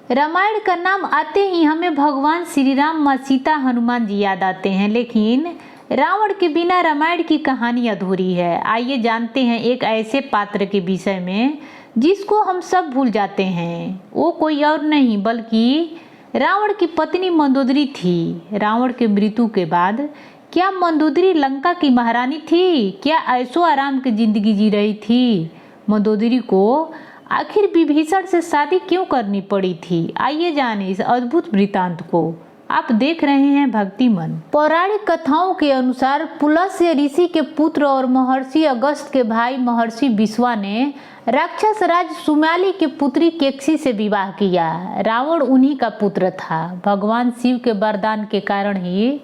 रामायण का नाम आते ही हमें भगवान श्री राम, माँ सीता, हनुमान जी याद आते हैं, लेकिन रावण के बिना रामायण की कहानी अधूरी है। आइए जानते हैं एक ऐसे पात्र के विषय में जिसको हम सब भूल जाते हैं। वो कोई और नहीं बल्कि रावण की पत्नी मंदोदरी थी। रावण के मृत्यु के बाद क्या मंदोदरी लंका की महारानी थी? क्या ऐशो आराम की जिंदगी जी रही थी? मंदोदरी को आखिर विभीषण से शादी क्यों करनी पड़ी थी? आइए जानें इस अद्भुत वृतांत को। आप देख रहे हैं भक्ति मन। पौराणिक कथाओं के अनुसार पुलस्त्य ऋषि के पुत्र और महर्षि अगस्त के भाई महर्षि विश्वा ने राक्षस राज सुमाली की पुत्री केकसी से विवाह किया। रावण उन्हीं का पुत्र था। भगवान शिव के वरदान के कारण ही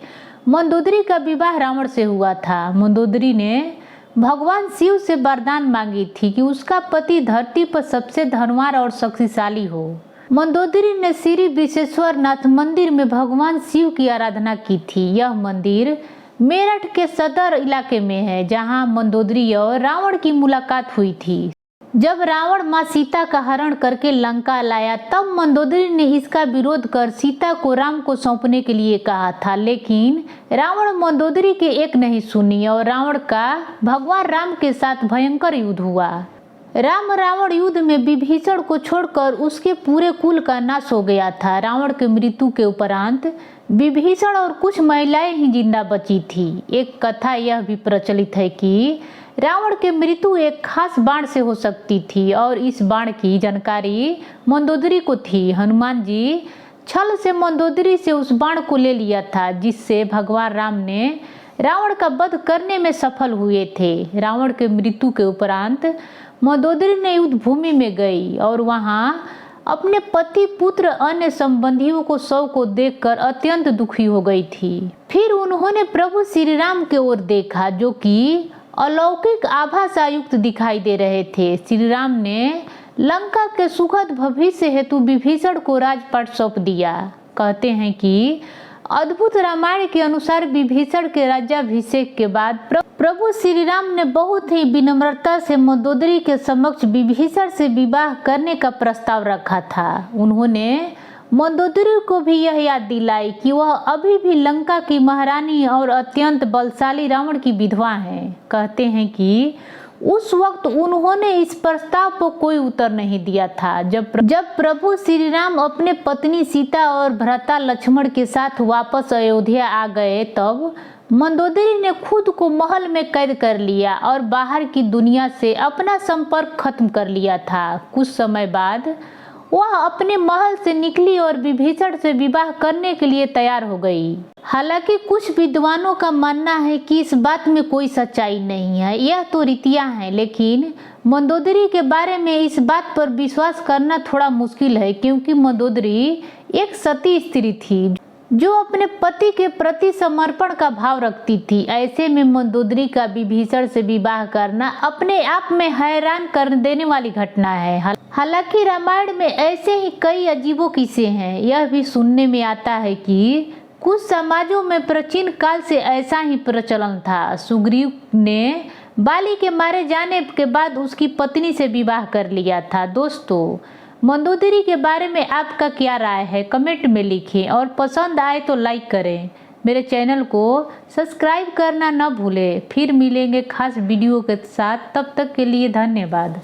मंदोदरी का विवाह रावण से हुआ था। मंदोदरी ने भगवान शिव से वरदान मांगी थी कि उसका पति धरती पर सबसे धनवान और शक्तिशाली हो। मंदोदरी ने श्री विश्वेश्वर नाथ मंदिर में भगवान शिव की आराधना की थी। यह मंदिर मेरठ के सदर इलाके में है, जहां मंदोदरी और रावण की मुलाकात हुई थी। जब रावण माँ सीता का हरण करके लंका लाया तब मंदोदरी ने इसका विरोध कर सीता को राम को सौंपने के लिए कहा था, लेकिन रावण मंदोदरी के एक नहीं सुनी और रावण का भगवान राम के साथ भयंकर युद्ध हुआ। राम रावण युद्ध में विभीषण को छोड़कर उसके पूरे कुल का नाश हो गया था। रावण के मृत्यु के उपरांत विभीषण और कुछ महिलाएं ही जिंदा बची थी। एक कथा यह भी प्रचलित है कि रावण के मृत्यु एक खास बाण से हो सकती थी और इस बाण की जानकारी मंदोदरी को थी। हनुमान जी छल से मंदोदरी से उस बाण को ले लिया था, जिससे भगवान राम ने रावण का वध करने में सफल हुए थे। रावण के मृत्यु के उपरांत मंदोदरी ने युद्ध भूमि में गई और वहां अपने पति, पुत्र, अन्य संबंधियों को शव को देखकर अत्यंत दुखी हो गई थी। फिर उन्होंने प्रभु श्री राम की ओर देखा, जो कि अलौकिक आभा से युक्त दिखाई दे रहे थे। श्री राम ने लंका के सुखद भविष्य हेतु विभीषण को राजपाट सौंप दिया। कहते हैं कि अद्भुत रामायण के अनुसार विभीषण के राज्याभिषेक के बाद प्रभु श्री राम ने बहुत ही विनम्रता से मंदोदरी के समक्ष विभीषण से विवाह करने का प्रस्ताव रखा था। उन्होंने मंदोदरी को भी यह याद दिलाई कि वह अभी भी लंका की महारानी और अत्यंत बलशाली रावण की विधवा हैं। कहते हैं कि उस वक्त उन्होंने इस प्रस्ताव पर कोई उत्तर नहीं दिया था। जब प्रभु श्री राम अपने पत्नी सीता और भ्राता लक्ष्मण के साथ वापस अयोध्या आ गए तब मंदोदरी ने खुद को महल में कैद कर लिया और बाहर की दुनिया से अपना संपर्क खत्म कर लिया था। कुछ समय बाद वह अपने महल से निकली और विभीषण से विवाह करने के लिए तैयार हो गई। हालांकि कुछ विद्वानों का मानना है कि इस बात में कोई सच्चाई नहीं है, यह तो रीतियां हैं, लेकिन मंदोदरी के बारे में इस बात पर विश्वास करना थोड़ा मुश्किल है, क्योंकि मंदोदरी एक सती स्त्री थी जो अपने पति के प्रति समर्पण का भाव रखती थी। ऐसे में मंदोदरी का विभीषण से विवाह करना अपने आप में हैरान कर देने वाली घटना है। हालांकि रामायण में ऐसे ही कई अजीबो किस्से हैं। यह भी सुनने में आता है कि कुछ समाजों में प्राचीन काल से ऐसा ही प्रचलन था। सुग्रीव ने बाली के मारे जाने के बाद उसकी पत्नी से विवाह कर लिया था। दोस्तों, मंदोदरी के बारे में आपका क्या राय है? कमेंट में लिखें और पसंद आए तो लाइक करें। मेरे चैनल को सब्सक्राइब करना न भूलें। फिर मिलेंगे खास वीडियो के साथ, तब तक के लिए धन्यवाद।